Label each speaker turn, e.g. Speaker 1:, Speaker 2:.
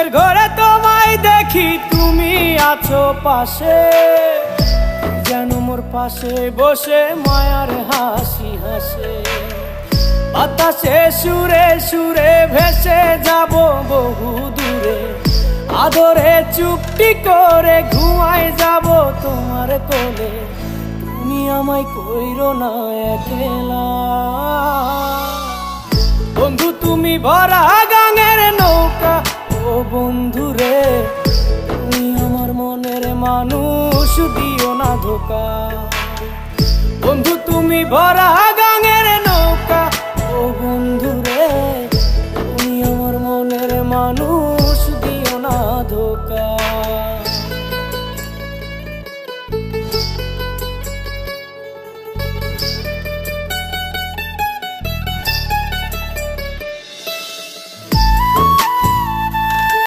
Speaker 1: ঘুমের ঘরে তোমায় দেখি, তুমি আছো পাশে, যেন মোর পাশে বসে মায়ার হাসি হাসে। বাতাসে সুরে সুরে ভেসে যাব বহু দূরে, আদরে চুপটি করে ঘুমায় যাব তোমার কোলে। তুমি আমায় কইরো না একলা বন্ধু, তুমি ভরা গাঙের নৌকা। ও বন্ধু রে, তুমি আমার মনের মানুষ, দিও না ধোকা। বন্ধু তুমি ভরা